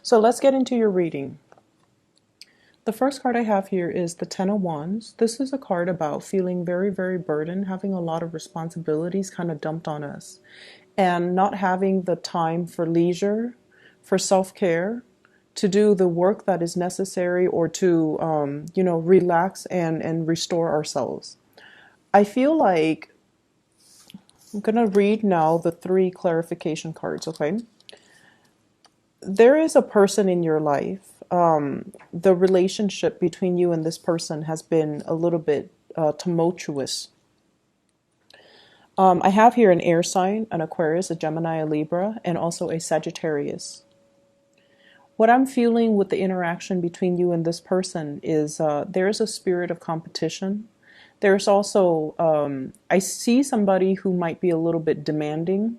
So let's get into your reading. The first card I have here is the Ten of Wands. This is a card about feeling very, very burdened, having a lot of responsibilities kind of dumped on us, and not having the time for leisure, for self-care, to do the work that is necessary, or to, relax and restore ourselves. I feel like I'm going to read now the three clarification cards, okay? There is a person in your life. The relationship between you and this person has been a little bit tumultuous. I have here an air sign, an Aquarius, a Gemini, a Libra, and also a Sagittarius. What I'm feeling with the interaction between you and this person is there's a spirit of competition. There's also, I see somebody who might be a little bit demanding.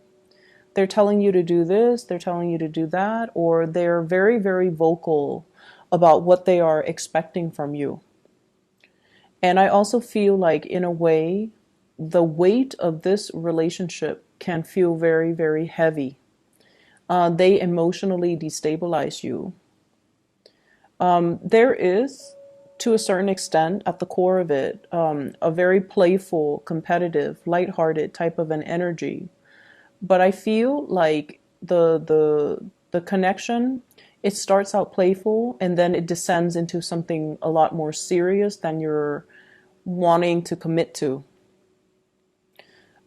They're telling you to do this, they're telling you to do that, or they're very, very vocal about what they are expecting from you. And I also feel like, in a way, the weight of this relationship can feel very, very heavy. They emotionally destabilize you. There is, to a certain extent, at the core of it, a very playful, competitive, lighthearted type of an energy. But I feel like the connection, it starts out playful and then it descends into something a lot more serious than you're wanting to commit to.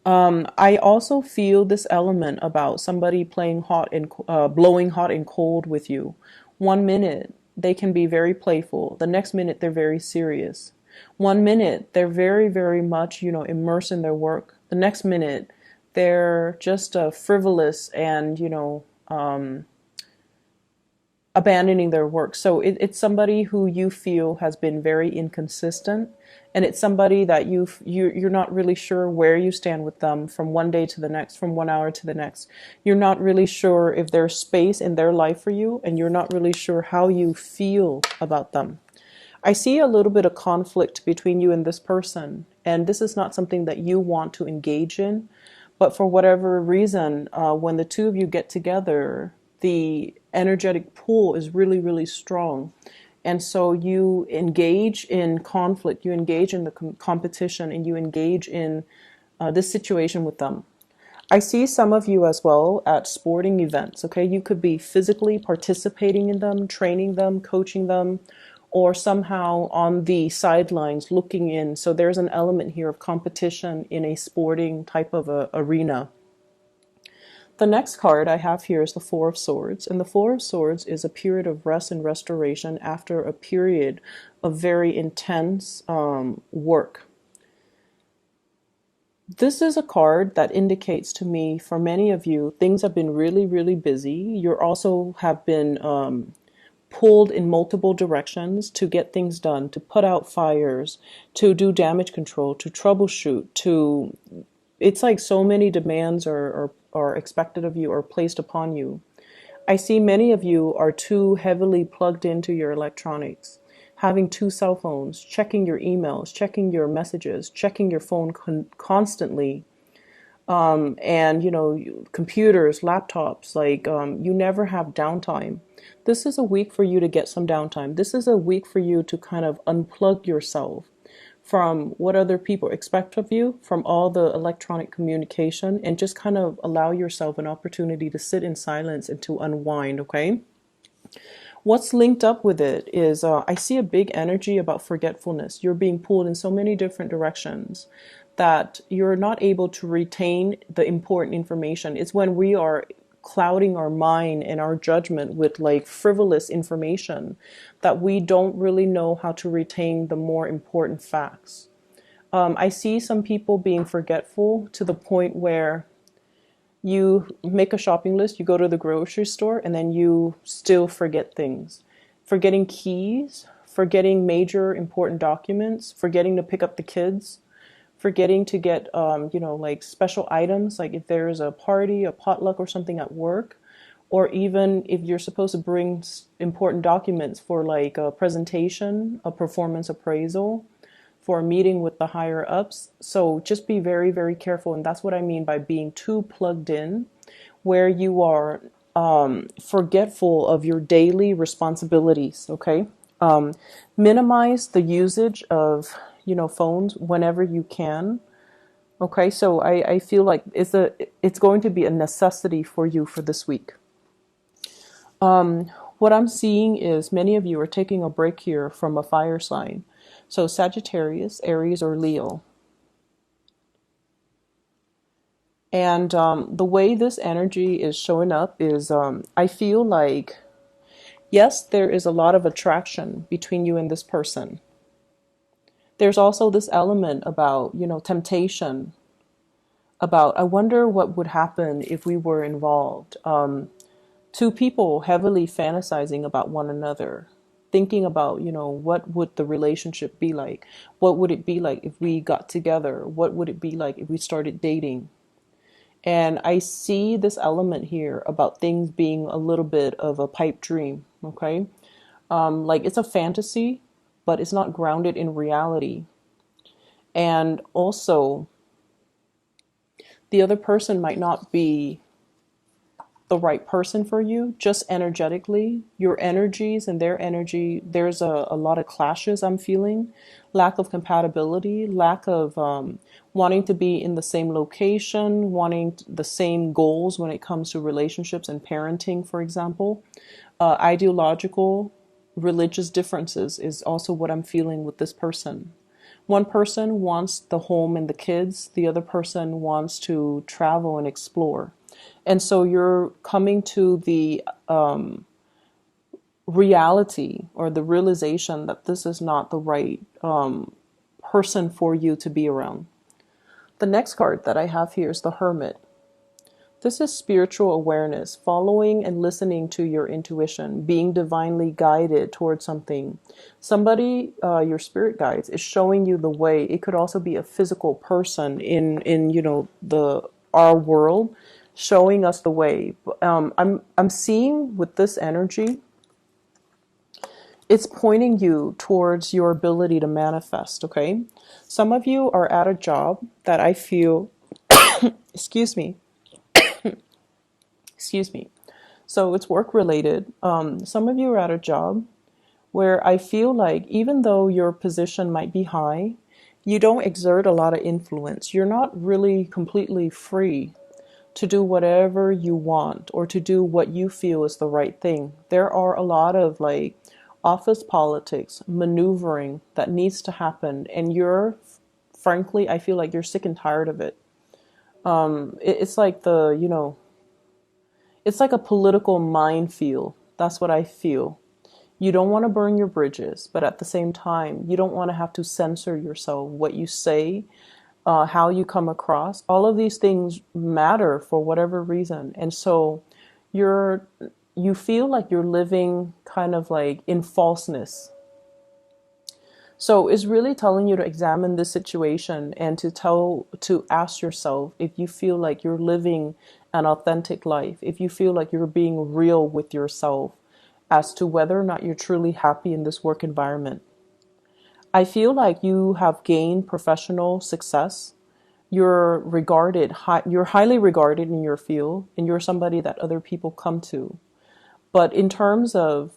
I also feel this element about somebody playing hot and blowing hot and cold with you. 1 minute they can be very playful. The next minute they're very serious. 1 minute they're very, very much, immersed in their work. The next minute they're just frivolous and, abandoning their work. So it's somebody who you feel has been very inconsistent, and it's somebody that you're not really sure where you stand with them from one day to the next, from 1 hour to the next. You're not really sure if there's space in their life for you, and you're not really sure how you feel about them. I see a little bit of conflict between you and this person, and this is not something that you want to engage in. But for whatever reason, when the two of you get together, the energetic pull is really, really strong. And so you engage in conflict, you engage in the competition, and you engage in this situation with them. I see some of you as well at sporting events, okay? You could be physically participating in them, training them, coaching them, or somehow on the sidelines looking in. So there's an element here of competition in a sporting type of a arena. The next card I have here is the Four of Swords. And the Four of Swords is a period of rest and restoration after a period of very intense work. This is a card that indicates to me, for many of you, things have been really, really busy. You also have been pulled in multiple directions to get things done, to put out fires, to do damage control, to troubleshoot, it's like so many demands are expected of you or placed upon you. I see many of you are too heavily plugged into your electronics, having two cell phones, checking your emails, checking your messages, checking your phone constantly. And computers, laptops, you never have downtime. This is a week for you to get some downtime. This is a week for you to kind of unplug yourself from what other people expect of you, from all the electronic communication, and just kind of allow yourself an opportunity to sit in silence and to unwind, okay? What's linked up with it is I see a big energy about forgetfulness. You're being pulled in so many different directions that you're not able to retain the important information. It's when we are clouding our mind and our judgment with frivolous information that we don't really know how to retain the more important facts. I see some people being forgetful to the point where you make a shopping list, you go to the grocery store, and then you still forget things. Forgetting keys, forgetting major important documents, forgetting to pick up the kids, forgetting to get, special items, like if there's a party, a potluck or something at work, or even if you're supposed to bring important documents for a presentation, a performance appraisal, for a meeting with the higher ups. So just be very, very careful. And that's what I mean by being too plugged in, where you are forgetful of your daily responsibilities. Okay. Um, Minimize the usage of, phones whenever you can. Okay. So I feel like it's going to be a necessity for you for this week. What I'm seeing is many of you are taking a break here from a fire sign. So Sagittarius, Aries, or Leo. And the way this energy is showing up is I feel like, yes, there is a lot of attraction between you and this person. There's also this element about, temptation, about I wonder what would happen if we were involved. Two people heavily fantasizing about one another, thinking about, what would the relationship be like? What would it be like if we got together? What would it be like if we started dating? And I see this element here about things being a little bit of a pipe dream, okay? Like it's a fantasy, but it's not grounded in reality. And also, the other person might not be the right person for you, just energetically. Your energies and their energy, there's a lot of clashes I'm feeling, lack of compatibility, lack of wanting to be in the same location, wanting the same goals when it comes to relationships and parenting, for example. Ideological, religious differences is also what I'm feeling with this person. One person wants the home and the kids, the other person wants to travel and explore. And so you're coming to the reality or the realization that this is not the right person for you to be around. The next card that I have here is the Hermit. This is spiritual awareness, following and listening to your intuition, being divinely guided towards something. Somebody, your spirit guides, is showing you the way. It could also be a physical person in our world, showing us the way. I'm seeing with this energy, it's pointing you towards your ability to manifest. Okay, some of you are at a job that I feel, excuse me. Excuse me. So it's work related. Some of you are at a job where I feel like even though your position might be high, you don't exert a lot of influence. You're not really completely free to do whatever you want or to do what you feel is the right thing. There are a lot of like office politics, maneuvering that needs to happen. And frankly, I feel like you're sick and tired of it. It's like it's like a political minefield. That's what I feel. You don't want to burn your bridges, but at the same time, you don't want to have to censor yourself, what you say, how you come across. All of these things matter for whatever reason. And so you feel like you're living kind of like in falseness. So it's really telling you to examine this situation and to ask yourself if you feel like you're living an authentic life, if you feel like you're being real with yourself as to whether or not you're truly happy in this work environment. I feel like you have gained professional success. You're highly regarded in your field, and you're somebody that other people come to. But in terms of,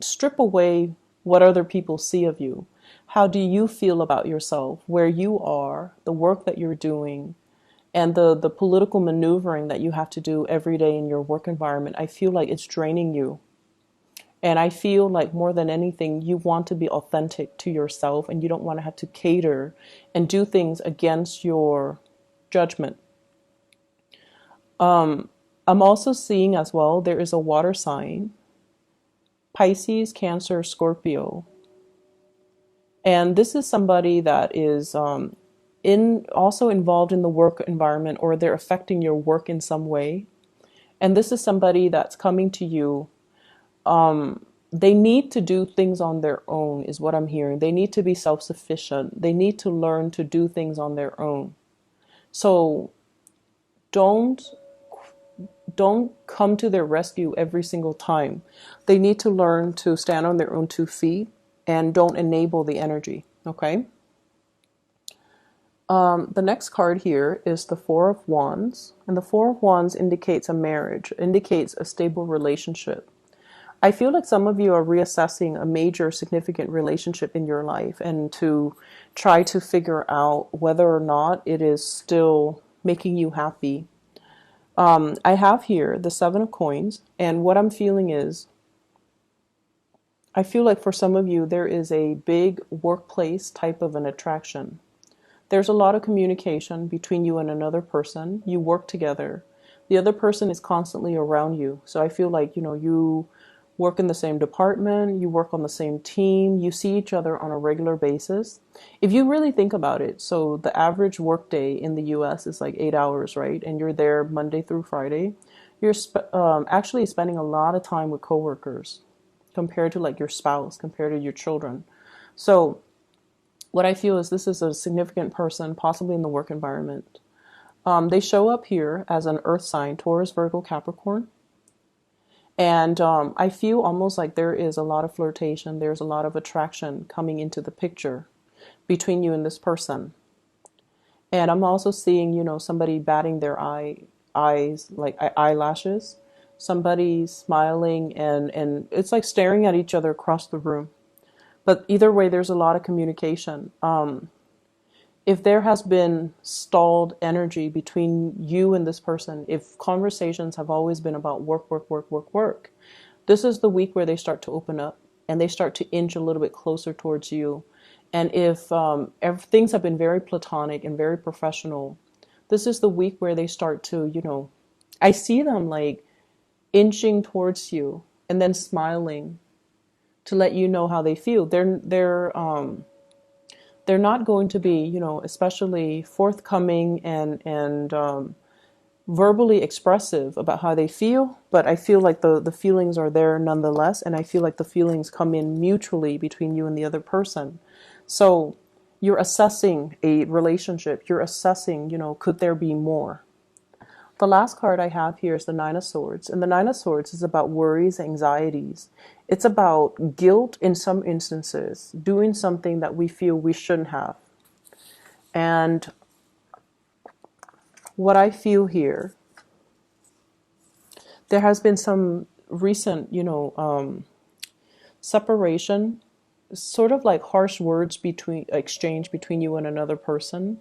strip away what other people see of you. How do you feel about yourself, where you are, the work that you're doing, and the political maneuvering that you have to do every day in your work environment? I feel like it's draining you. And I feel like more than anything, you want to be authentic to yourself and you don't want to have to cater and do things against your judgment. I'm also seeing as well, there is a water sign, Pisces, Cancer, Scorpio. And this is somebody that is also involved in the work environment, or they're affecting your work in some way. And this is somebody that's coming to you. They need to do things on their own, is what I'm hearing. They need to be self-sufficient. They need to learn to do things on their own. So don't come to their rescue every single time. They need to learn to stand on their own 2 feet and don't enable the energy. Okay. The next card here is the Four of Wands, and the Four of Wands indicates a marriage, indicates a stable relationship. I feel like some of you are reassessing a major significant relationship in your life and to try to figure out whether or not it is still making you happy. I have here the Seven of Coins, and what I'm feeling is I feel like for some of you there is a big workplace type of an attraction. There's a lot of communication between you and another person. You work together. The other person is constantly around you. So I feel like, you work in the same department, you work on the same team, you see each other on a regular basis. If you really think about it, so the average workday in the US is like 8 hours, right? And you're there Monday through Friday. You're actually spending a lot of time with coworkers compared to like your spouse, compared to your children. So what I feel is this is a significant person, possibly in the work environment. They show up here as an earth sign, Taurus, Virgo, Capricorn. And I feel almost like there is a lot of flirtation. There's a lot of attraction coming into the picture between you and this person. And I'm also seeing, somebody batting their eyes, like eyelashes. Somebody smiling and it's like staring at each other across the room. But either way, there's a lot of communication. If there has been stalled energy between you and this person, if conversations have always been about work, work, work, work, work, this is the week where they start to open up and they start to inch a little bit closer towards you. And if things have been very platonic and very professional, this is the week where they start to, I see them like inching towards you and then smiling to let you know how they feel. They're not going to be, especially forthcoming and verbally expressive about how they feel, but I feel like the feelings are there nonetheless, and I feel like the feelings come in mutually between you and the other person. So you're assessing a relationship. You're assessing, could there be more? The last card I have here is the Nine of Swords. And the Nine of Swords is about worries, anxieties. It's about guilt in some instances, doing something that we feel we shouldn't have. And what I feel here, there has been some recent, separation, sort of like harsh words exchange between you and another person.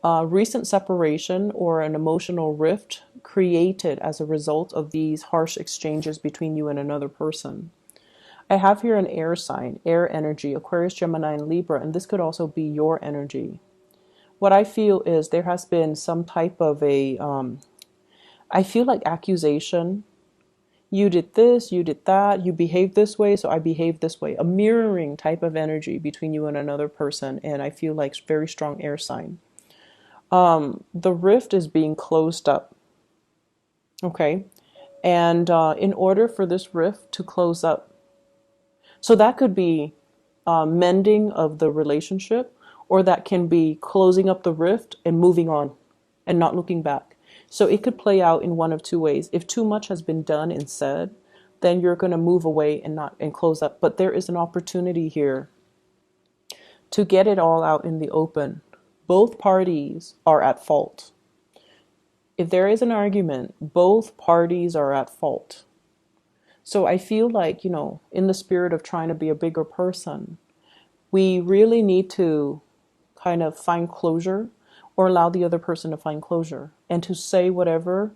Recent separation or an emotional rift created as a result of these harsh exchanges between you and another person. I have here an air sign, air energy, Aquarius, Gemini, and Libra, and this could also be your energy. What I feel is there has been some type of I feel like accusation. You did this, you did that, you behaved this way, so I behaved this way. A mirroring type of energy between you and another person, and I feel like very strong air sign. The rift is being closed up. Okay. And in order for this rift to close up, so that could be mending of the relationship, or that can be closing up the rift and moving on and not looking back. So it could play out in one of two ways. If too much has been done and said, then you're going to move away and close up. But there is an opportunity here to get it all out in the open. Both parties are at fault. If there is an argument, both parties are at fault. So I feel like, in the spirit of trying to be a bigger person, we really need to kind of find closure or allow the other person to find closure and to say whatever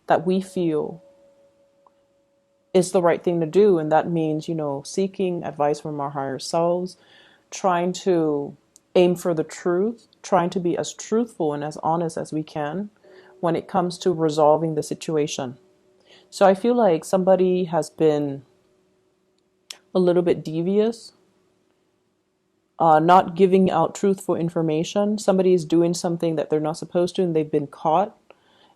that we feel is the right thing to do. And that means, seeking advice from our higher selves, trying to aim for the truth, trying to be as truthful and as honest as we can when it comes to resolving the situation. So I feel like somebody has been a little bit devious, not giving out truthful information. Somebody is doing something that they're not supposed to and they've been caught,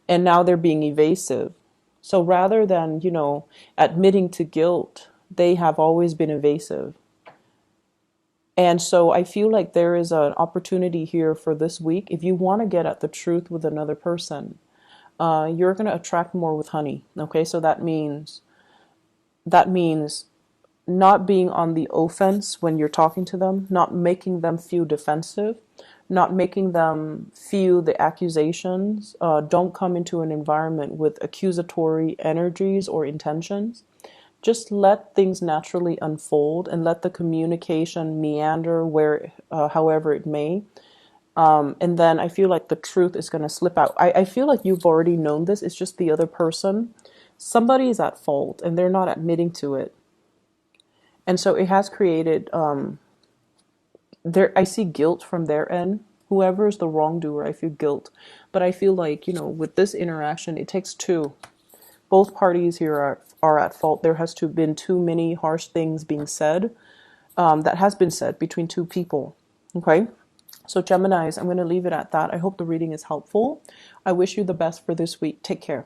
and now they're being evasive. So rather than, admitting to guilt, they have always been evasive. And so I feel like there is an opportunity here for this week. If you want to get at the truth with another person, you're going to attract more with honey. Okay, so that means not being on the offense when you're talking to them, not making them feel defensive, not making them feel the accusations. Don't come into an environment with accusatory energies or intentions. Just let things naturally unfold and let the communication meander where, however it may. And then I feel like the truth is going to slip out. I feel like you've already known this. It's just the other person. Somebody is at fault and they're not admitting to it. And so it has created, I see guilt from their end. Whoever is the wrongdoer, I feel guilt. But I feel like, with this interaction, it takes two. Both parties here are at fault. There has been too many harsh things being said, that has been said between two people. Okay? So Geminis, I'm going to leave it at that. I hope the reading is helpful. I wish you the best for this week. Take care.